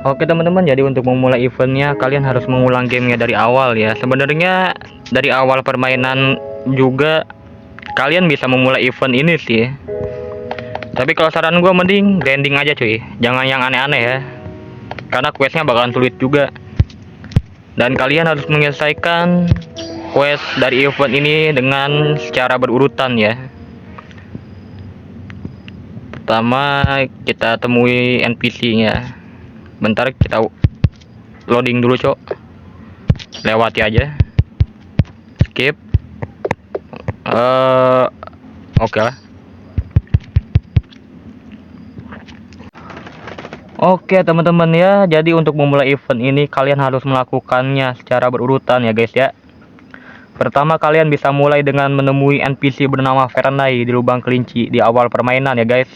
Oke teman-teman, jadi untuk memulai eventnya kalian harus mengulang gamenya dari awal ya. Sebenarnya dari awal permainan juga kalian bisa memulai event ini sih. Tapi kalau saran gue mending grinding aja cuy, jangan yang aneh-aneh ya. Karena questnya bakalan sulit juga. Dan kalian harus menyelesaikan quest dari event ini dengan secara berurutan ya. Pertama kita temui NPC-nya. Bentar kita loading dulu cok, lewati aja, skip. Oke lah. Oke teman-teman ya, jadi untuk memulai event ini kalian harus melakukannya secara berurutan ya guys ya. Pertama kalian bisa mulai dengan menemui NPC bernama Fernay di lubang kelinci di awal permainan ya guys.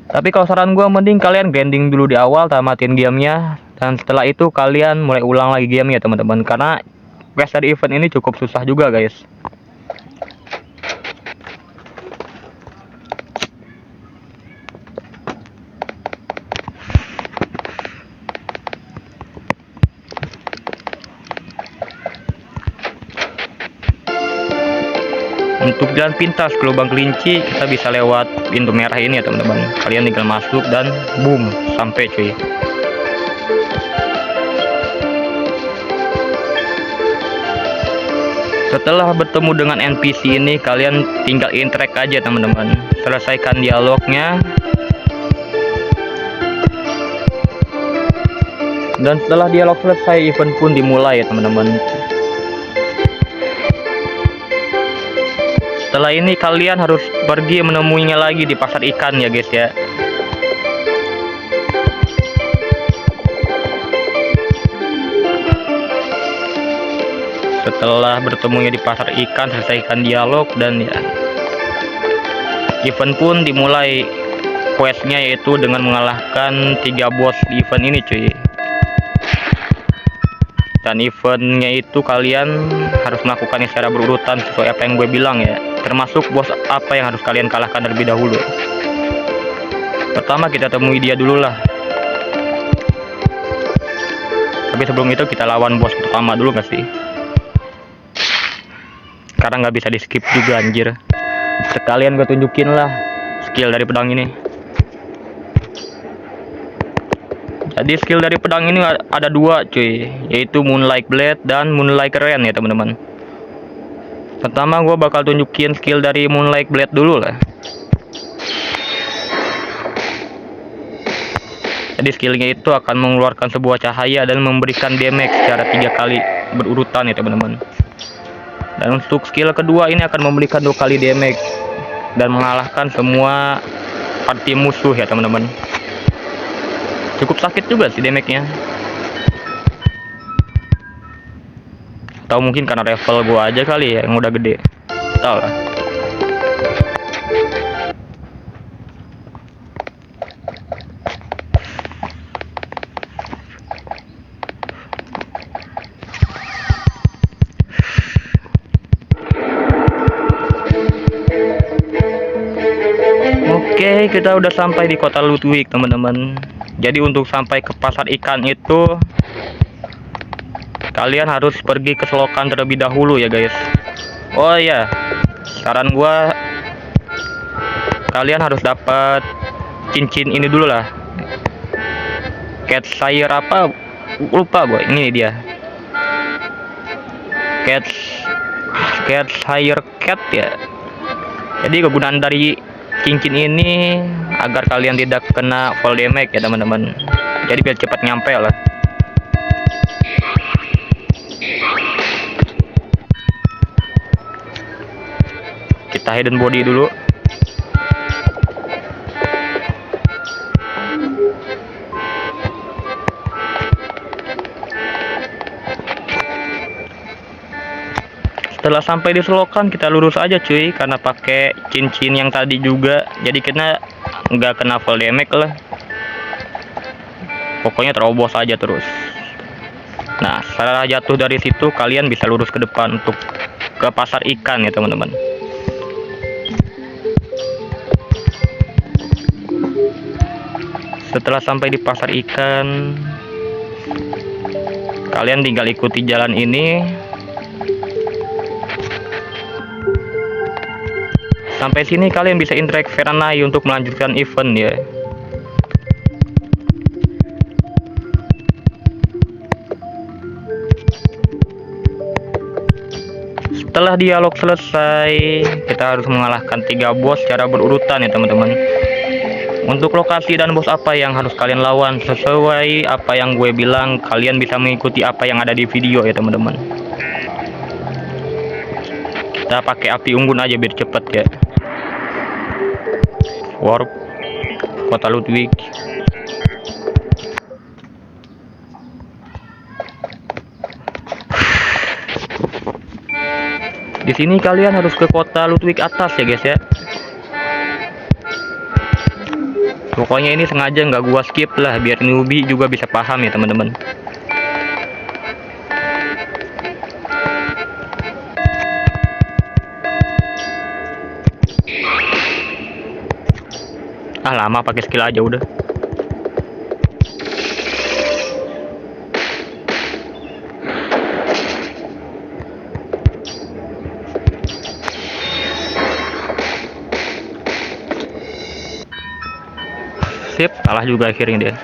Tapi kalau saran gue mending kalian grinding dulu di awal, tamatin gamenya, dan setelah itu kalian mulai ulang lagi gamenya teman-teman. Karena quest dari event ini cukup susah juga guys. Untuk jalan pintas ke lubang kelinci kita bisa lewat pintu merah ini ya teman-teman. Kalian tinggal masuk dan boom, sampai cuy. Setelah bertemu dengan NPC ini kalian tinggal interact aja teman-teman. Selesaikan dialognya. Dan setelah dialog selesai event pun dimulai ya teman-teman. Setelah ini kalian harus pergi menemuinya lagi di pasar ikan ya guys ya. Setelah bertemunya di pasar ikan, selesaikan dialog dan ya event pun dimulai. Questnya yaitu dengan mengalahkan 3 bos di event ini cuy. Dan eventnya itu kalian harus melakukannya secara berurutan sesuai apa yang gue bilang ya. Termasuk bos apa yang harus kalian kalahkan terlebih dahulu. Pertama kita temui dia dulu lah. Tapi sebelum itu kita lawan bos pertama dulu gak sih? Karena nggak bisa di skip juga anjir. Sekalian gue tunjukin lah skill dari pedang ini. Jadi skill dari pedang ini ada 2 cuy, yaitu Moonlight Blade dan Moonlight Rain ya teman-teman. Pertama gue bakal tunjukin skill dari Moonlight Blade dulu lah. Jadi skillnya itu akan mengeluarkan sebuah cahaya dan memberikan damage secara 3 kali berurutan ya teman-teman. Dan untuk skill kedua ini akan memberikan 2 kali damage dan mengalahkan semua party musuh ya teman-teman. Cukup sakit juga sih damage-nya. Atau mungkin karena level gua aja kali ya yang udah gede. Tahu lah. Oke, kita udah sampai di kota Ludwig teman-teman. Jadi untuk sampai ke pasar ikan itu kalian harus pergi ke selokan terlebih dahulu ya guys. Oh ya, saran gua kalian harus dapat cincin ini dulu lah. Catshire apa? Lupa gua. Ini dia. Catshire cat ya. Jadi kegunaan dari cincin ini agar kalian tidak kena fall damage ya teman-teman. Jadi biar cepat nyampe lah. Kita hidden body dulu. Setelah sampai di selokan kita lurus aja cuy, karena pakai cincin yang tadi juga, jadi kita nggak kena fall damage lah. Pokoknya terobos aja terus. Nah setelah jatuh dari situ kalian bisa lurus ke depan untuk ke pasar ikan ya teman-teman. Setelah sampai di pasar ikan, kalian tinggal ikuti jalan ini sampai sini. Kalian bisa interact Veranai untuk melanjutkan event ya. Setelah dialog selesai, kita harus mengalahkan 3 bos secara berurutan ya teman-teman. Untuk lokasi dan bos apa yang harus kalian lawan, sesuai apa yang gue bilang, kalian bisa mengikuti apa yang ada di video ya teman-teman. Kita pakai api unggun aja biar cepet ya. Warp Kota Ludwig. Di sini kalian harus ke Kota Ludwig atas ya guys ya. Pokoknya ini sengaja nggak gua skip lah biar newbie juga bisa paham ya teman-teman. Lama pakai skill aja udah. Sip, kalah juga akhirnya dia.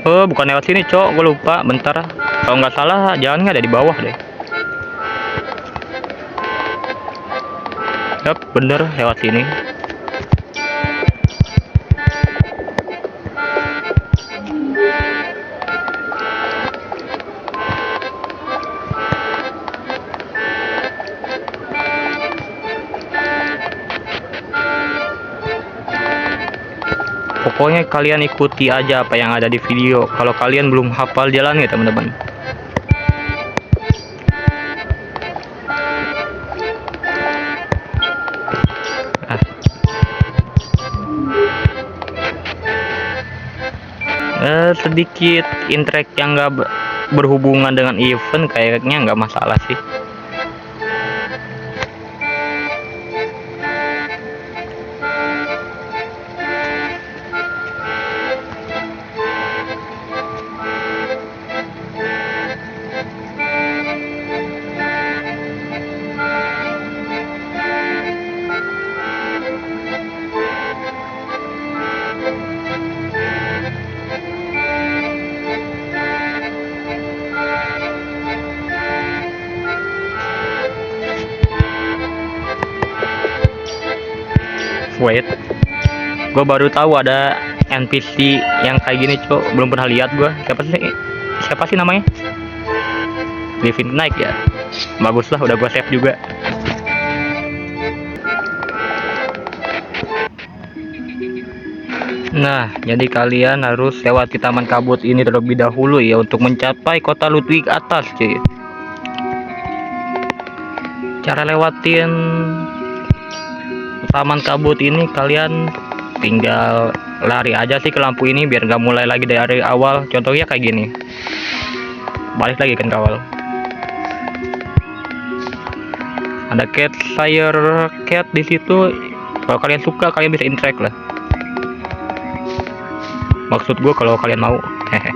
Oh, bukan lewat sini, cok. Gue lupa. Bentar. Kalau nggak salah, jalannya ada di bawah deh. Yap, bener lewat sini. Pokoknya kalian ikuti aja apa yang ada di video. Kalau kalian belum hafal jalannya teman-teman. Sedikit interact yang nggak berhubungan dengan event kayaknya nggak masalah sih. Wait, gue baru tahu ada NPC yang kayak gini, cok. Belum pernah lihat gue. Siapa sih namanya? Living Night ya. Bagus lah, udah gue save juga. Nah, jadi kalian harus lewati taman kabut ini terlebih dahulu ya untuk mencapai Kota Ludwig atas, cuy. Cara lewatin taman kabut ini, kalian tinggal lari aja sih ke lampu ini biar nggak mulai lagi dari awal. Contohnya kayak gini, balik lagi kan ke awal. Ada cat fire cat di situ. Kalau kalian suka, kalian bisa interact lah. Maksud gue kalau kalian mau. Hehe.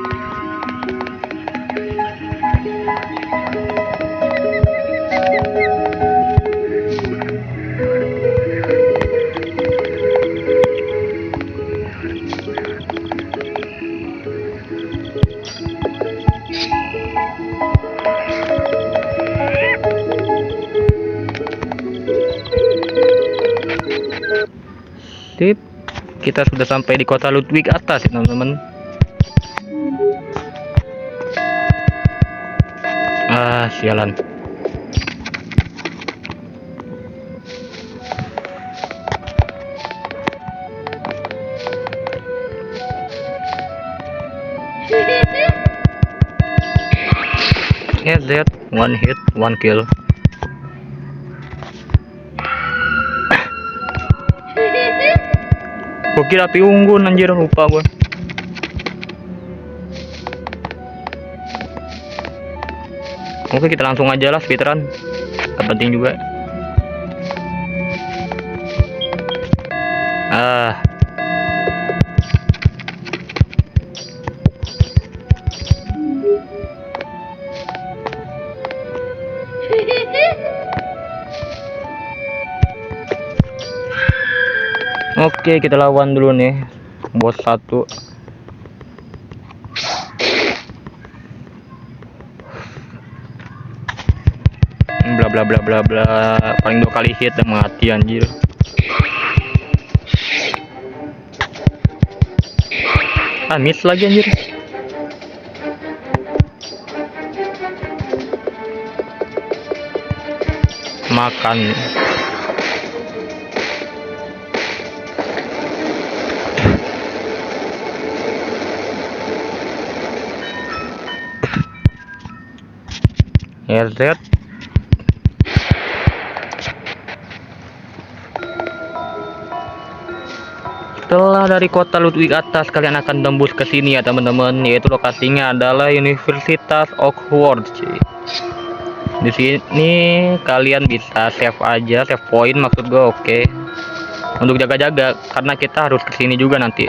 Sip, kita sudah sampai di Kota Ludwig atas ya teman-teman. Sialan. that one hit one kill. Gua kira api unggun, anjir, lupa gua. Oke, kita langsung aja lah speedrun. Gak penting juga. Oke, kita lawan dulu nih bos 1. Bla bla bla bla bla, paling 2 kali hit dan mati anjir. Miss lagi anjir. Makan. RZ. Setelah dari kota Ludwig atas, kalian akan tembus ke sini ya teman-teman, yaitu lokasinya adalah Universitas Hogwarts. Di sini kalian bisa save aja, save point maksud gue, oke. Untuk jaga-jaga karena kita harus ke sini juga nanti.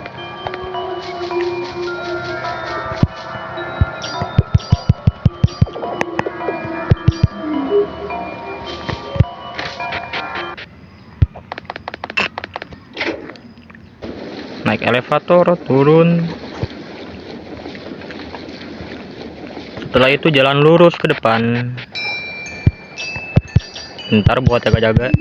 Naik elevator, turun. Setelah itu jalan lurus ke depan. Ntar buat jaga-jaga.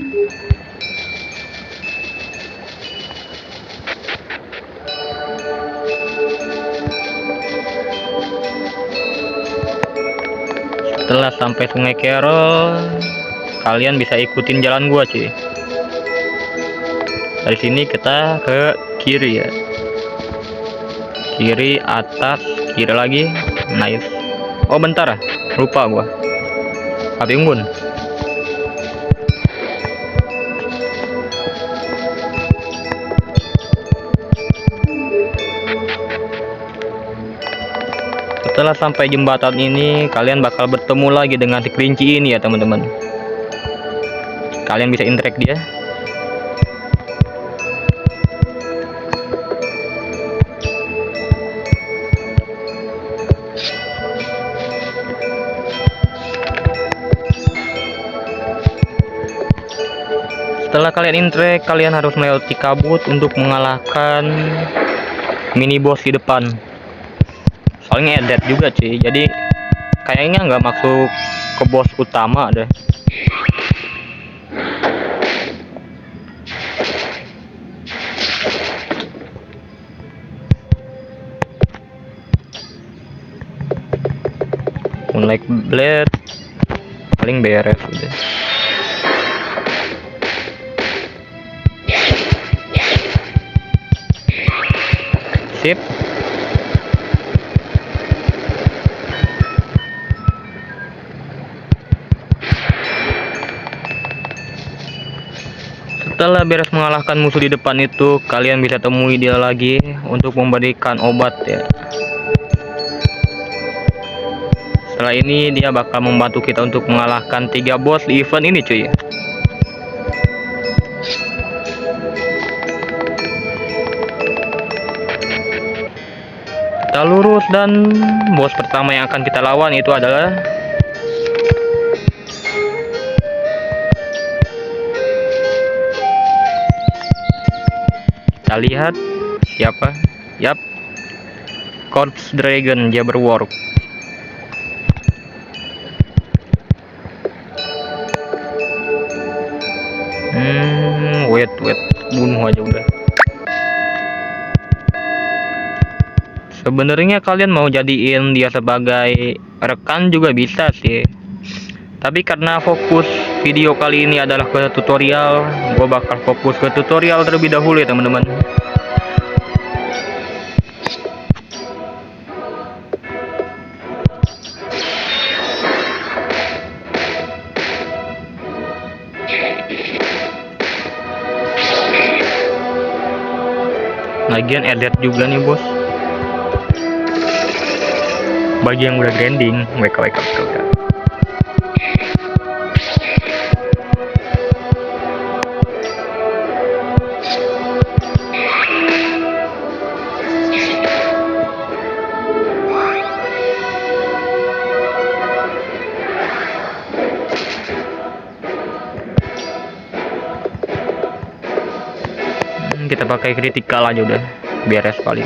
Setelah sampai Sungai Carol, kalian bisa ikutin jalan gua cuy. Dari sini kita ke kiri ya. Kiri, atas, kiri lagi. Nice. Oh bentar, lupa gua. Api unggun. Setelah sampai jembatan ini, kalian bakal bertemu lagi dengan si kelinci ini ya teman-teman. Kalian bisa interact dia. Setelah kalian interact, kalian harus melewati kabut untuk mengalahkan mini boss di depan. Soalnya dead juga cuy, jadi kayaknya nggak masuk ke boss utama deh. Moonlight Blade paling beres udah. Sip. Setelah beres mengalahkan musuh di depan itu, kalian bisa temui dia lagi untuk memberikan obat ya. Setelah ini dia bakal membantu kita untuk mengalahkan 3 boss di event ini cuy. Kita lurus dan bos pertama yang akan kita lawan itu adalah kita lihat siapa? Yap, Corpse Dragon Jabberwock. Wait, bunuh aja udah. Sebenarnya kalian mau jadiin dia sebagai rekan juga bisa sih. Tapi karena fokus video kali ini adalah ke tutorial, gue bakal fokus ke tutorial terlebih dahulu ya teman-teman. Lagian edit juga nih bos. Bagi yang udah grinding, WK. Kita pakai critical aja udah, beres paling.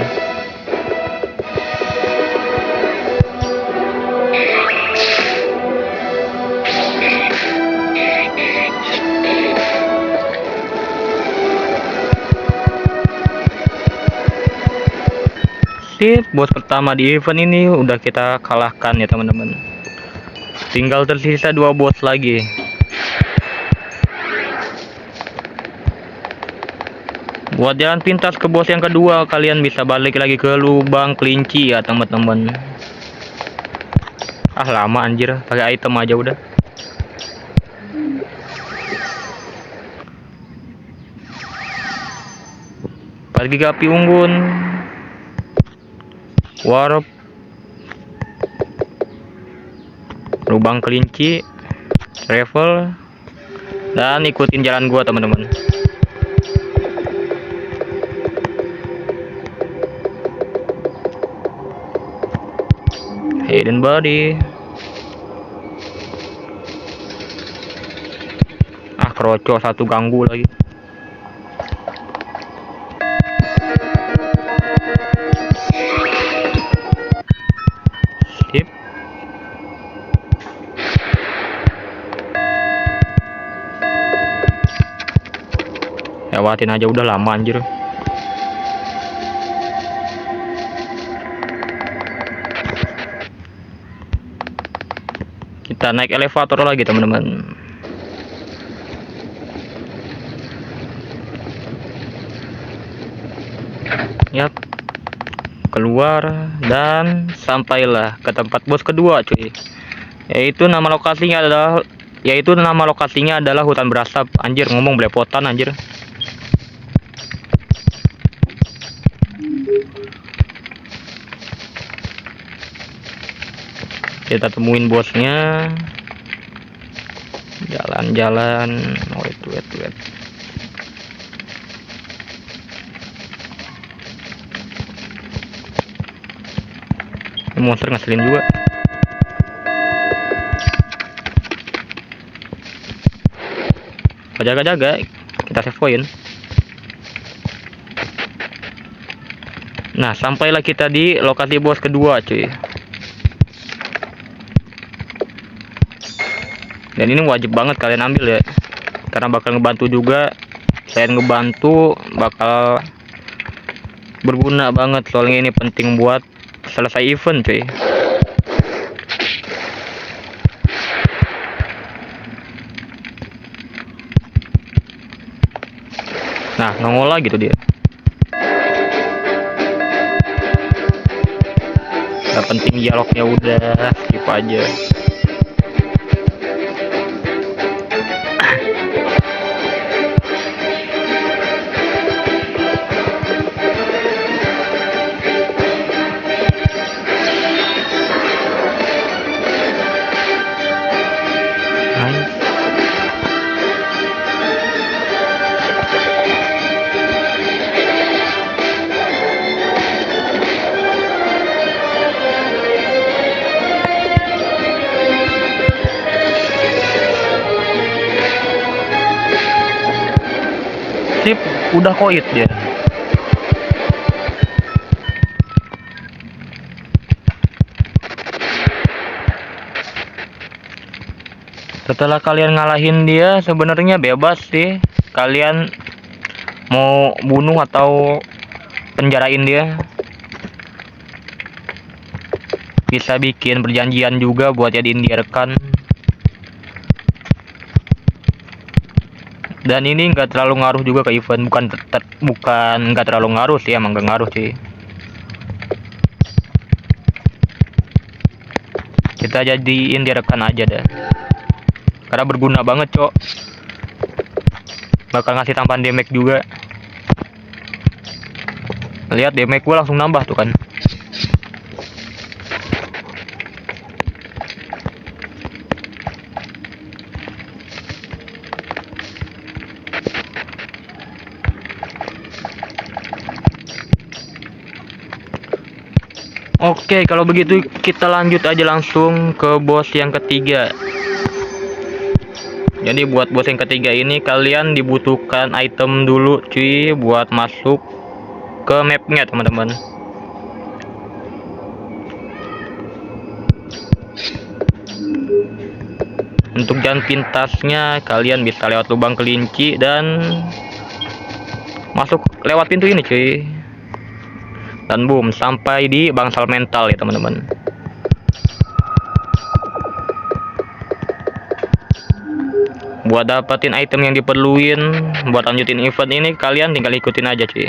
Sip, bos pertama di event ini udah kita kalahkan ya teman-teman. Tinggal tersisa 2 bos lagi. Buat jalan pintas ke bos yang kedua, kalian bisa balik lagi ke lubang kelinci ya teman-teman. Ah lama anjir, pakai item aja udah. Pergi ke api unggun. Warp. Lubang kelinci. Travel. Dan ikutin jalan gua teman-teman. Hidden body. Ah kroco satu ganggu lagi. Sip. Lewatin aja udah lama anjir. Kita naik elevator lagi teman-teman. Yap. Keluar dan sampailah ke tempat bos kedua cuy. Yaitu nama lokasinya adalah hutan berasap. Anjir ngomong belepotan anjir. Kita temuin bosnya. Jalan-jalan. Wait. Monster ngeselin juga. Jaga-jaga, kita save point. Nah, sampailah kita di lokasi bos kedua, cuy. Dan ini wajib banget kalian ambil ya, karena bakal ngebantu juga. Saya ngebantu bakal berguna banget, soalnya ini penting buat selesai event, cuy. Nah, nongol lagi tuh dia. Gak penting dialognya, udah skip aja. Sip, udah koit dia. Setelah kalian ngalahin dia, sebenarnya bebas sih. Kalian mau bunuh atau penjarain dia. Bisa bikin perjanjian juga buat jadiin dia rekan. Dan ini nggak terlalu ngaruh juga ke event, bukan nggak terlalu ngaruh sih, emang nggak ngaruh sih. Kita jadiin dia rekan aja dah, karena berguna banget cok. Bakal ngasih tambahan damage juga. Lihat damage gue langsung nambah tuh kan. Oke, kalau begitu kita lanjut aja langsung ke bos yang ketiga, Jadi buat boss yang ketiga ini kalian dibutuhkan item dulu cuy buat masuk ke mapnya teman-teman. Untuk jalan pintasnya kalian bisa lewat lubang kelinci dan masuk lewat pintu ini cuy. Dan boom, sampai di bangsal mental ya teman-teman. Buat dapetin item yang diperluin buat lanjutin event ini kalian tinggal ikutin aja cuy.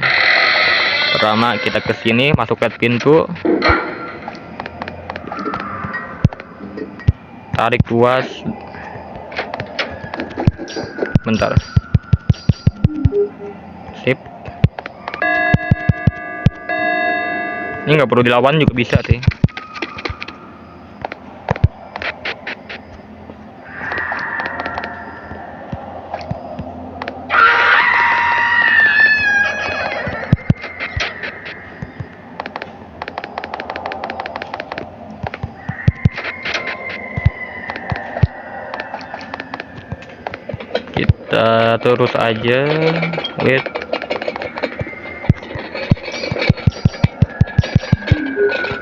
Pertama kita ke sini, masuk ke pintu. Tarik tuas. Bentar. Sip. Ini nggak perlu dilawan juga bisa sih. Kita terus aja. Wait.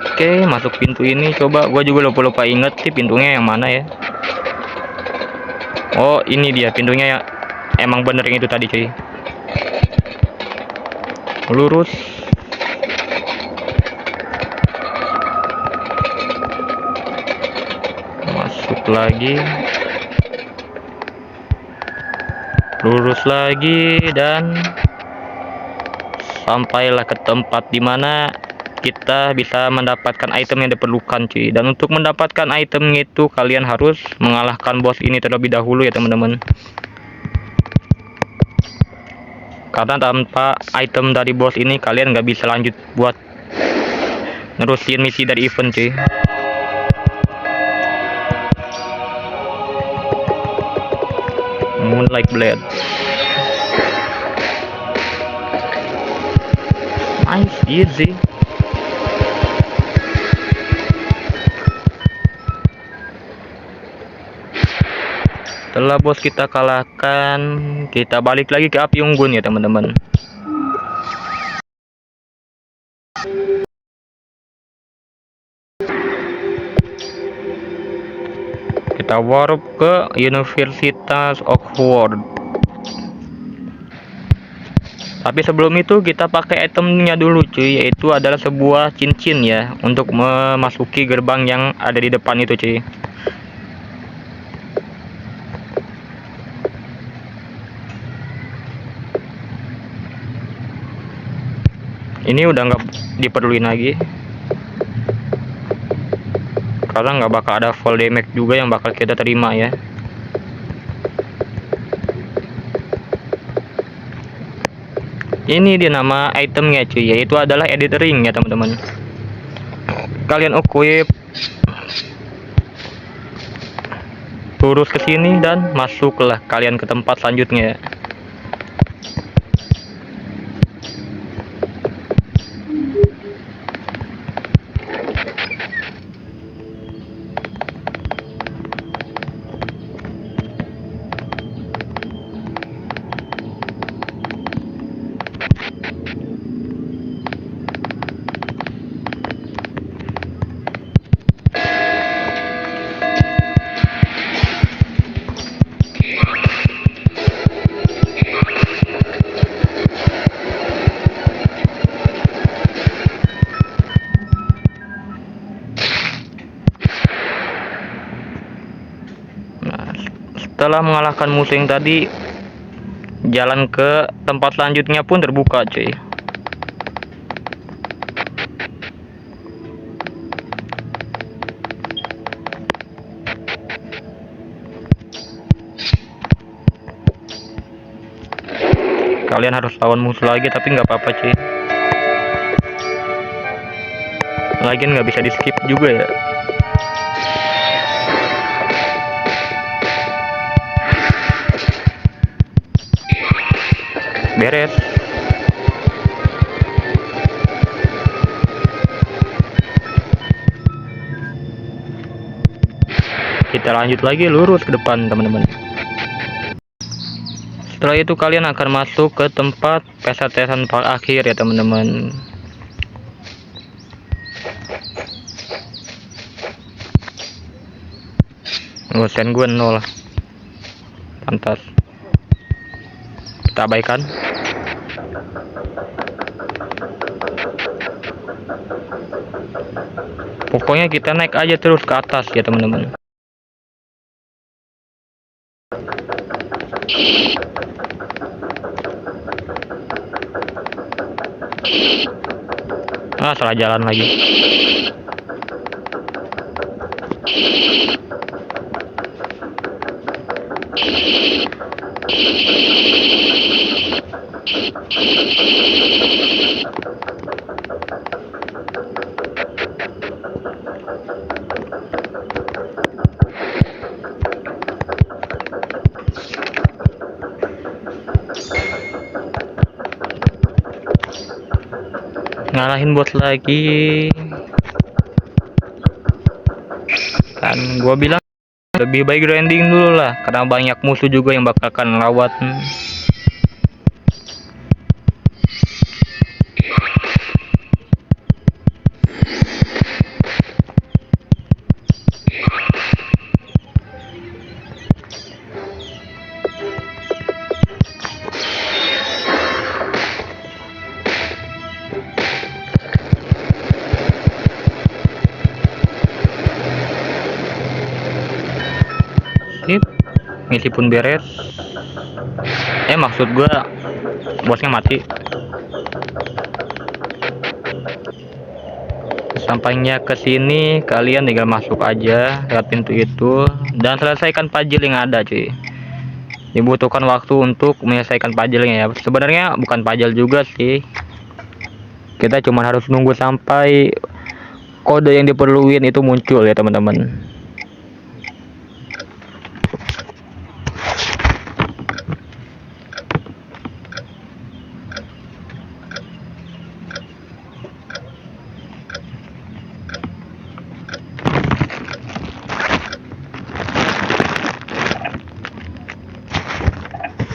Oke, masuk pintu ini. Coba gua juga lupa inget sih pintunya yang mana ya. Oh, ini dia pintunya ya. Emang bener yang itu tadi cuy. Lurus. Masuk lagi. Lurus lagi dan sampailah ke tempat dimana kita bisa mendapatkan item yang diperlukan cuy. Dan untuk mendapatkan itemnya itu kalian harus mengalahkan bos ini terlebih dahulu ya teman-teman. Karena tanpa item dari bos ini kalian nggak bisa lanjut buat nerusin misi dari event cuy. Moonlight Blade. Nice, easy. Setelah bos kita kalahkan, kita balik lagi ke api unggun ya teman-teman. Kita warp ke Universitas Oxford. Tapi sebelum itu kita pakai itemnya dulu cuy, yaitu adalah sebuah cincin ya untuk memasuki gerbang yang ada di depan itu cuy. Ini udah nggak diperluin lagi karena nggak bakal ada full damage juga yang bakal kita terima ya. Ini dia nama itemnya cuy, yaitu adalah edit ring ya teman-teman. Kalian equip, lurus ke sini dan masuklah kalian ke tempat selanjutnya. Setelah mengalahkan musuh yang tadi, jalan ke tempat selanjutnya pun terbuka cuy. Kalian harus lawan musuh lagi tapi nggak apa-apa cuy. Lagian nggak bisa di skip juga ya. Beres. Kita lanjut lagi lurus ke depan teman-teman. Setelah itu kalian akan masuk ke tempat pesertaan part akhir ya teman-teman. Sen gue 0. Pantas. Kita abaikan. Pokoknya kita naik aja terus ke atas ya teman-teman. Salah jalan lagi. Ngalahin bot lagi. Kan gua bilang lebih baik grinding dulu lah, karena banyak musuh juga yang bakal akan lawat. Misi pun beres. Maksud gua bosnya mati. Sampainya ke sini kalian tinggal masuk aja lewat pintu itu dan selesaikan puzzle yang ada cuy. Dibutuhkan waktu untuk menyelesaikan puzzle-nya ya. Sebenarnya bukan puzzle juga sih. Kita cuma harus nunggu sampai kode yang diperluin itu muncul ya teman-teman.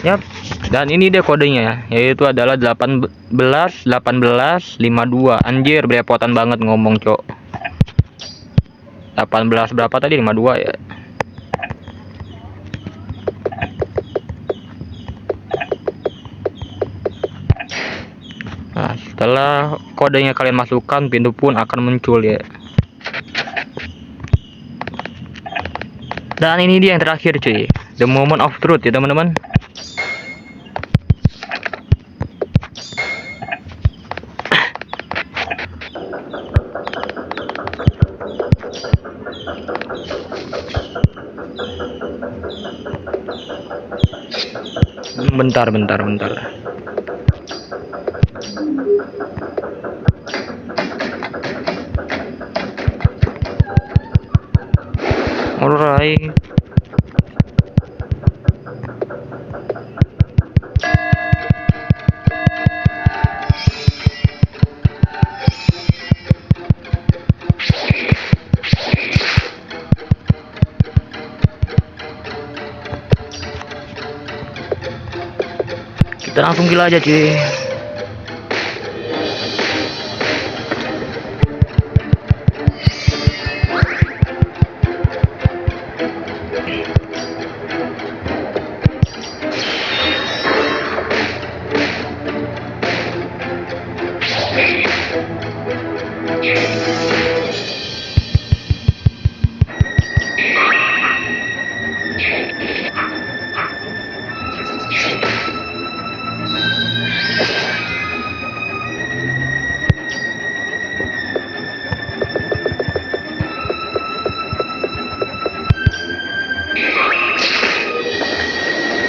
Yap, dan ini dia kodenya, yaitu adalah 18 52. Anjir, belepotan banget ngomong, cok. 18 berapa tadi? 52 ya. Nah, setelah kodenya kalian masukkan, pintu pun akan muncul ya. Dan ini dia yang terakhir cuy, the moment of truth ya teman-teman. Bentar. Alright. Kita langsung gila aja cuy.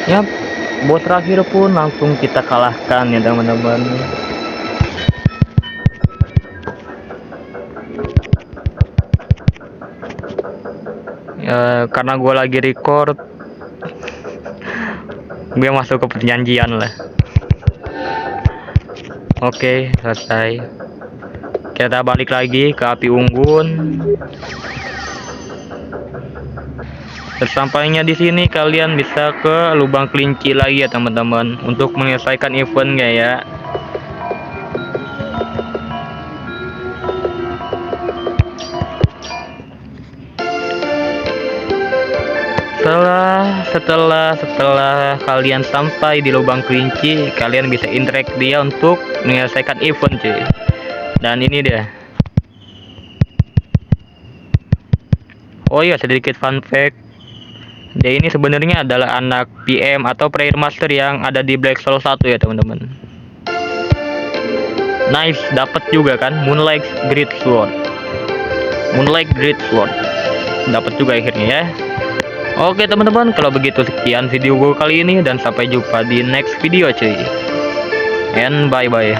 Yap, bos terakhir pun langsung kita kalahkan ya teman-teman. Ya, karena gue lagi record, gue masuk ke perjanjian lah. Oke, selesai. Kita balik lagi ke api unggun. Sesampainya di sini kalian bisa ke lubang kelinci lagi ya teman-teman untuk menyelesaikan eventnya ya. Setelah kalian sampai di lubang kelinci, kalian bisa interact dia untuk menyelesaikan event cuy. Dan ini dia. Oh iya, sedikit fun fact. Dia ini sebenarnya adalah anak PM atau Prayer Master yang ada di Black Soul 1 ya teman-teman. Nice, dapat juga kan Moonlight Great Sword. Dapat juga akhirnya ya. Oke teman-teman, kalau begitu sekian video gue kali ini dan sampai jumpa di next video cuy. And bye bye.